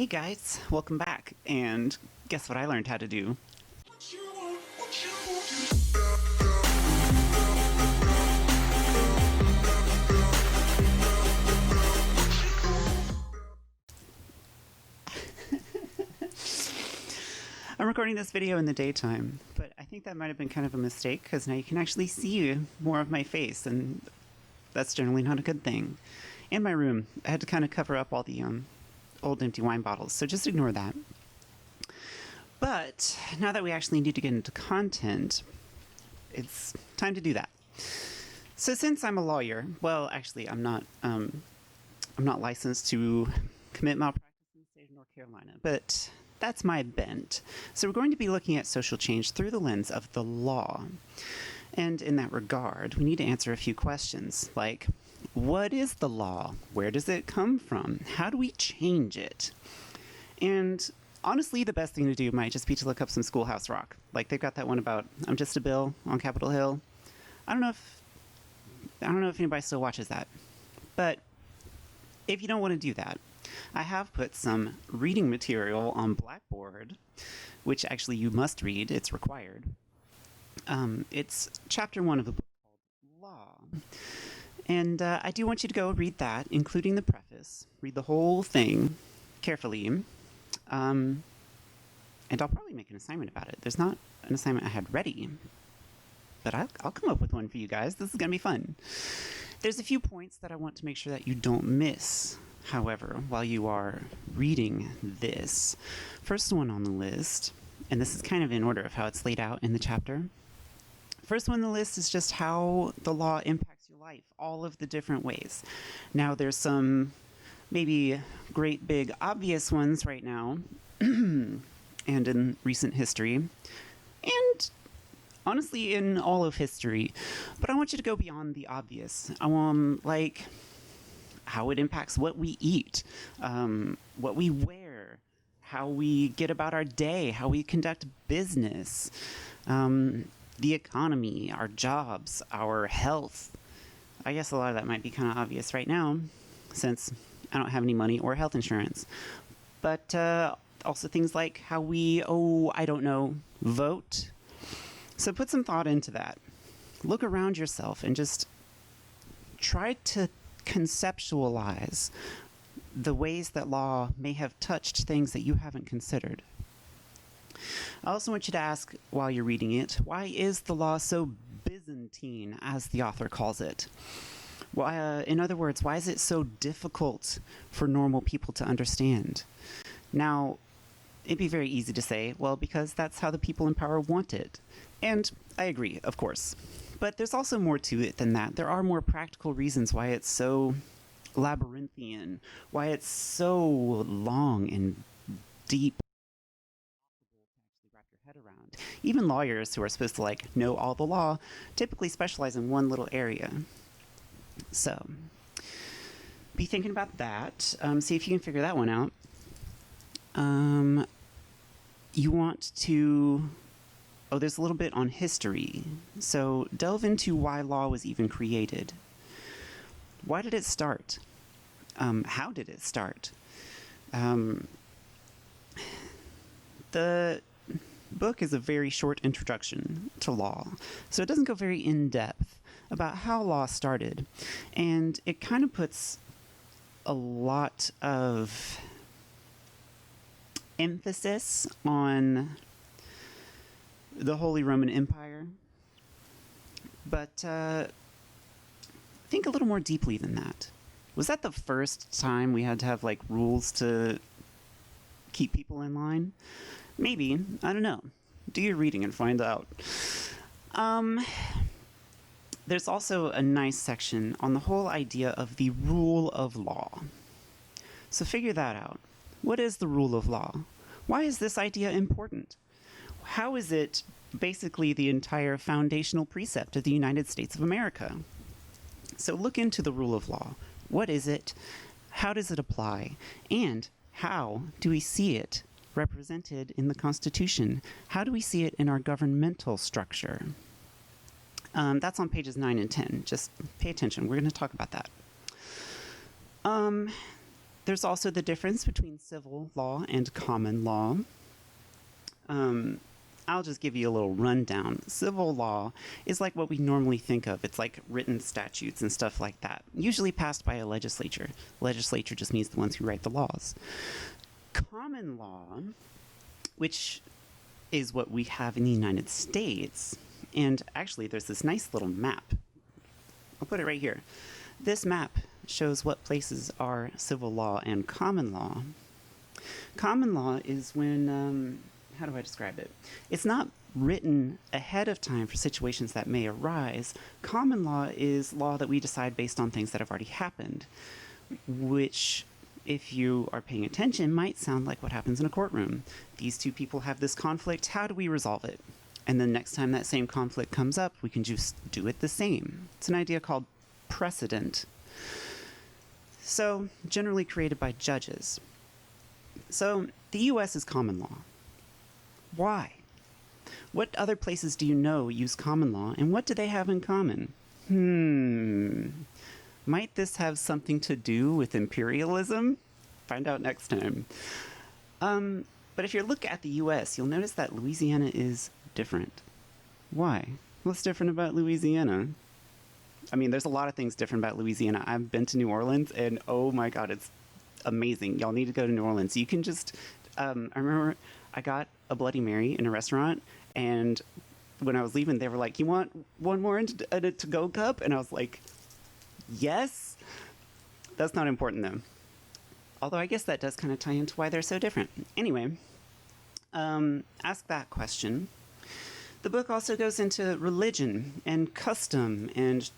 Hey guys, welcome back. And guess what I learned how to do? I'm recording this video in the daytime, but I think that might have been kind of a mistake because now you can actually see more of my face, and that's generally not a good thing. And my room, I had to kind of cover up all the old empty wine bottles, so just ignore that. But now that we actually need to get into content, it's time to do that. So since I'm a lawyer, well, actually, I'm not licensed to commit malpractice in the state of North Carolina, but that's my bent. So we're going to be looking at social change through the lens of the law. And in that regard, we need to answer a few questions like, what is the law? Where does it come from? How do we change it? And honestly, the best thing to do might just be to look up some Schoolhouse Rock. Like they've got that one about I'm Just a Bill on Capitol Hill. I don't know if anybody still watches that. But if you don't want to do that, I have put some reading material on Blackboard, which actually you must read. It's required. It's chapter 1 of the book called Law. And I do want you to go read that, including the preface. Read the whole thing carefully. And I'll probably make an assignment about it. There's not an assignment I had ready, but I'll come up with one for you guys. This is going to be fun. There's a few points that I want to make sure that you don't miss, however, while you are reading this. First one on the list, and this is kind of in order of how it's laid out in the chapter. First one on the list is just how the law impacts your life, all of the different ways. Now, there's some maybe great big obvious ones right now and in recent history and honestly in all of history, but I want you to go beyond the obvious. Like how it impacts what we eat, what we wear, how we get about our day, how we conduct business, the economy, our jobs, our health. I guess a lot of that might be kind of obvious right now since I don't have any money or health insurance. But also things like how we, vote. So put some thought into that. Look around yourself and just try to conceptualize the ways that law may have touched things that you haven't considered. I also want you to ask, while you're reading it, why is the law so Byzantine, as the author calls it? Why, in other words, why is it so difficult for normal people to understand? Now, it'd be very easy to say, well, because that's how the people in power want it. And I agree, of course. But there's also more to it than that. There are more practical reasons why it's so labyrinthian, why it's so long and deep to wrap your head around. Even lawyers who are supposed to know all the law typically specialize in one little area. So be thinking about that. See if you can figure that one out. You want to... Oh, there's a little bit on history. So delve into why law was even created. Why did it start? How did it start? The book is a very short introduction to law, so it doesn't go very in-depth about how law started. And it kind of puts a lot of emphasis on the Holy Roman Empire, but think a little more deeply than that. Was that the first time we had to have rules to keep people in line? Maybe. I don't know. Do your reading and find out. There's also a nice section on the whole idea of the rule of law. So figure that out. What is the rule of law? Why is this idea important? How is it basically the entire foundational precept of the United States of America? So look into the rule of law. What is it? How does it apply? And how do we see it represented in the Constitution? How do we see it in our governmental structure? That's on pages 9 and 10. Just pay attention. We're going to talk about that. There's also the difference between civil law and common law. I'll just give you a little rundown. Civil law is like what we normally think of. It's like written statutes and stuff like that, usually passed by a legislature. Legislature just means the ones who write the laws. Common law, which is what we have in the United States, and actually there's this nice little map. I'll put it right here. This map shows what places are civil law and common law. Common law is when, how do I describe it? It's not written ahead of time for situations that may arise. Common law is law that we decide based on things that have already happened, which, if you are paying attention, might sound like what happens in a courtroom. These two people have this conflict. How do we resolve it? And then next time that same conflict comes up, we can just do it the same. It's an idea called precedent. So, generally created by judges. So, the U.S. is common law. Why? What other places do you know use common law, and what do they have in common? Might this have something to do with imperialism? Find out next time. But if you look at the U.S., you'll notice that Louisiana is different. Why? What's different about Louisiana? I mean, there's a lot of things different about Louisiana. I've been to New Orleans, and oh my God, it's amazing. Y'all need to go to New Orleans. You can just, I remember I got a Bloody Mary in a restaurant, and when I was leaving, they were like, "You want one more in a to-go cup?" And I was like, yes. That's not important, though. Although I guess that does kind of tie into why they're so different. Anyway, ask that question. The book also goes into religion and custom and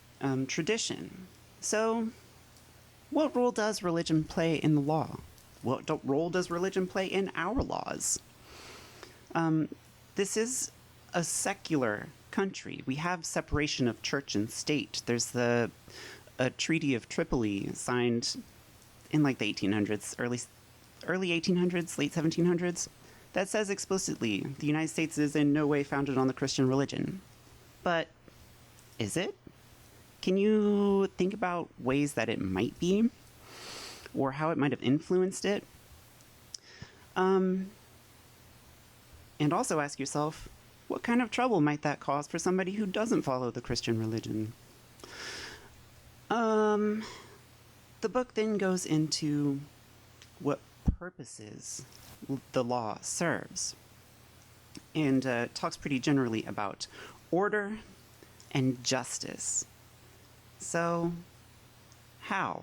tradition. So, what role does religion play in the law? What role does religion play in our laws? This is a secular country. We have separation of church and state. There's a Treaty of Tripoli signed in like the 1800s, early 1800s, late 1700s, that says explicitly the United States is in no way founded on the Christian religion. But is it? Can you think about ways that it might be, or how it might have influenced it? And also ask yourself, what kind of trouble might that cause for somebody who doesn't follow the Christian religion? The book then goes into what purposes the law serves, and talks pretty generally about order and justice. So, how?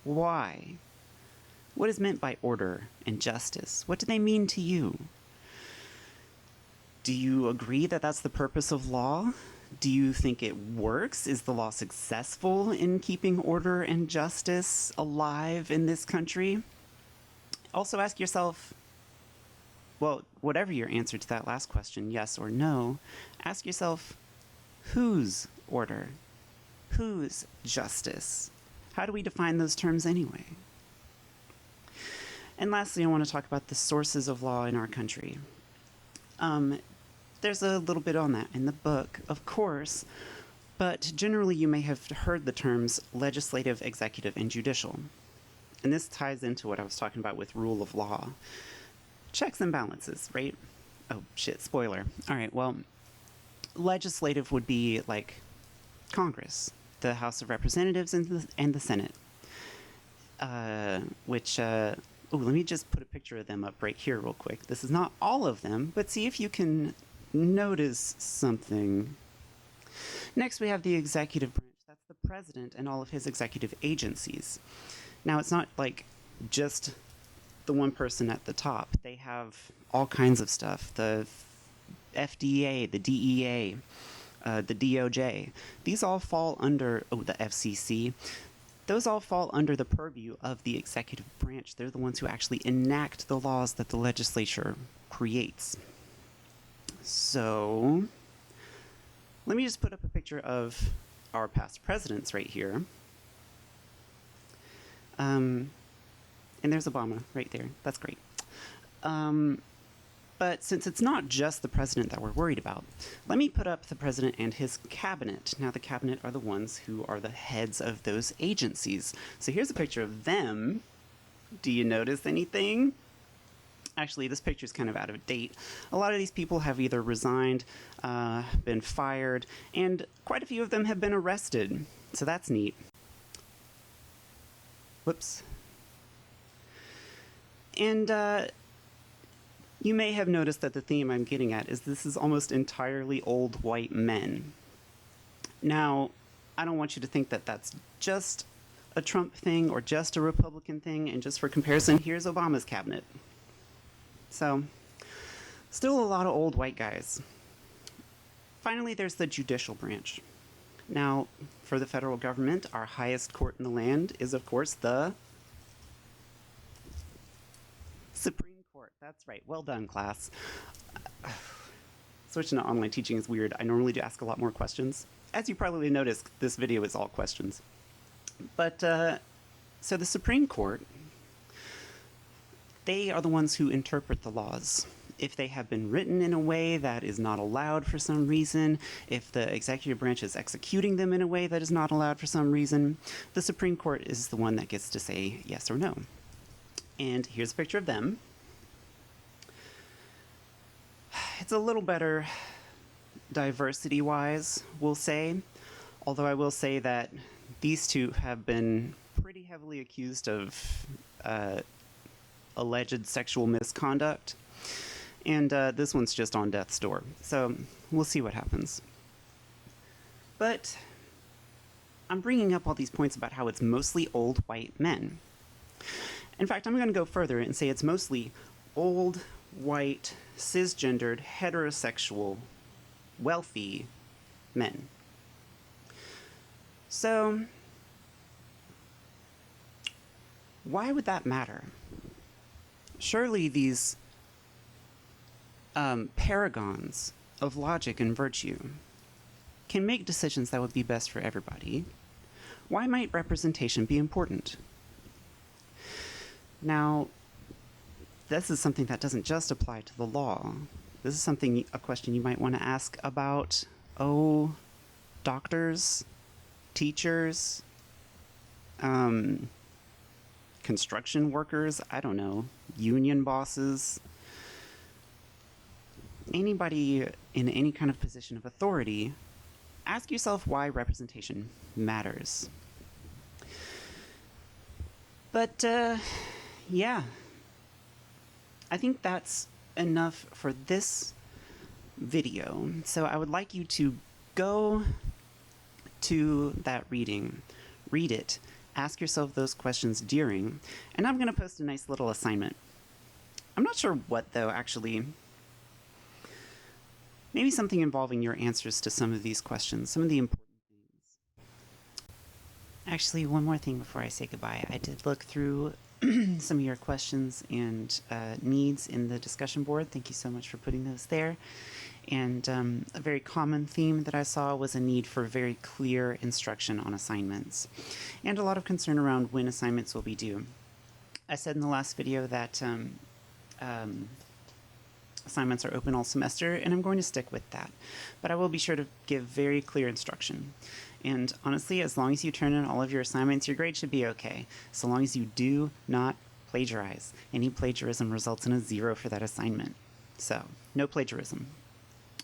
Why? What is meant by order and justice? What do they mean to you? Do you agree that that's the purpose of law? Do you think it works? Is the law successful in keeping order and justice alive in this country? Also ask yourself, well, whatever your answer to that last question, yes or no, ask yourself, whose order? Whose justice? How do we define those terms anyway? And lastly, I want to talk about the sources of law in our country. There's a little bit on that in the book, of course, but generally you may have heard the terms legislative, executive, and judicial. And this ties into what I was talking about with rule of law. Checks and balances, right? Oh, shit, spoiler. All right, well, legislative would be like Congress, the House of Representatives and the Senate, which, let me just put a picture of them up right here real quick. This is not all of them, but see if you can notice something. Next, we have the executive branch. That's the president and all of his executive agencies. Now, it's not like just the one person at the top. They have all kinds of stuff. The FDA, the DEA, the DOJ. These all fall under, the FCC. Those all fall under the purview of the executive branch. They're the ones who actually enact the laws that the legislature creates. So, let me just put up a picture of our past presidents right here. And there's Obama right there. That's great. But since it's not just the president that we're worried about, let me put up the president and his cabinet. Now, the cabinet are the ones who are the heads of those agencies. So here's a picture of them Do you notice anything? Actually, this picture is kind of out of date. A lot of these people have either resigned, been fired, and quite a few of them have been arrested. So that's neat. Whoops. And you may have noticed that the theme I'm getting at is this is almost entirely old white men. Now, I don't want you to think that that's just a Trump thing or just a Republican thing, and just for comparison, here's Obama's cabinet. So, still a lot of old white guys. Finally, there's the judicial branch. Now, for the federal government, our highest court in the land is, of course, the Supreme Court. That's right. Well done, class. Switching to online teaching is weird. I normally do ask a lot more questions. As you probably noticed, this video is all questions. But, so the Supreme Court, they are the ones who interpret the laws. If they have been written in a way that is not allowed for some reason, if the executive branch is executing them in a way that is not allowed for some reason, the Supreme Court is the one that gets to say yes or no. And here's a picture of them. It's a little better diversity-wise, we'll say, although I will say that these two have been pretty heavily accused of alleged sexual misconduct, and this one's just on death's door, so we'll see what happens. But I'm bringing up all these points about how it's mostly old white men. In fact, I'm going to go further and say it's mostly old, white, cisgendered, heterosexual, wealthy men. So, why would that matter? Surely these paragons of logic and virtue can make decisions that would be best for everybody. Why might representation be important? Now, this is something that doesn't just apply to the law. This is a question you might want to ask about, doctors, teachers, construction workers, I don't know, union bosses, anybody in any kind of position of authority. Ask yourself why representation matters. But, yeah. I think that's enough for this video. So I would like you to go to that reading, read it, ask yourself those questions during, and I'm going to post a nice little assignment. I'm not sure what, though, actually. Maybe something involving your answers to some of these questions, some of the important things. Actually, one more thing before I say goodbye. I did look through some of your questions and needs in the discussion board. Thank you so much for putting those there. And a very common theme that I saw was a need for very clear instruction on assignments, and a lot of concern around when assignments will be due. I said in the last video that assignments are open all semester, and I'm going to stick with that. But I will be sure to give very clear instruction. And honestly, as long as you turn in all of your assignments, your grade should be okay, so long as you do not plagiarize. Any plagiarism results in a 0 for that assignment. So, no plagiarism.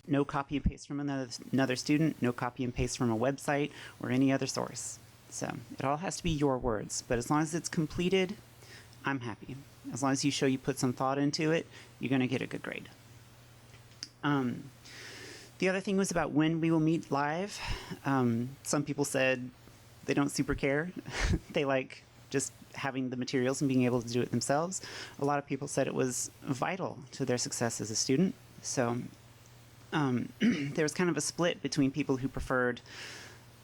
No copy and paste from another student, no copy and paste from a website or any other source. So, it all has to be your words, but as long as it's completed, I'm happy. As long as you show you put some thought into it, you're going to get a good grade. The other thing was about when we will meet live. Some people said they don't super care. They like just having the materials and being able to do it themselves. A lot of people said it was vital to their success as a student. So there was kind of a split between people who preferred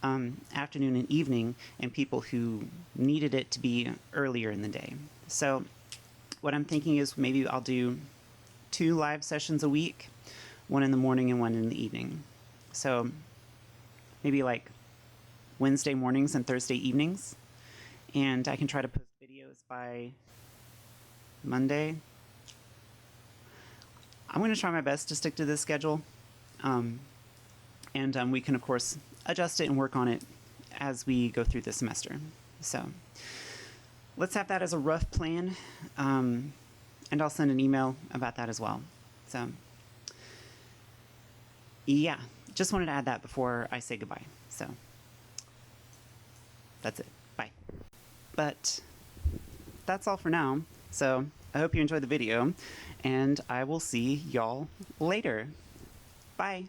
afternoon and evening and people who needed it to be earlier in the day. So what I'm thinking is maybe I'll do 2 live sessions a week, one in the morning and one in the evening. So maybe like Wednesday mornings and Thursday evenings. And I can try to post videos by Monday. I'm going to try my best to stick to this schedule. And we can, of course, adjust it and work on it as we go through the semester. So let's have that as a rough plan. And I'll send an email about that as well. So, yeah, just wanted to add that before I say goodbye. So, that's it. Bye. But that's all for now. So, I hope you enjoyed the video, and I will see y'all later. Bye.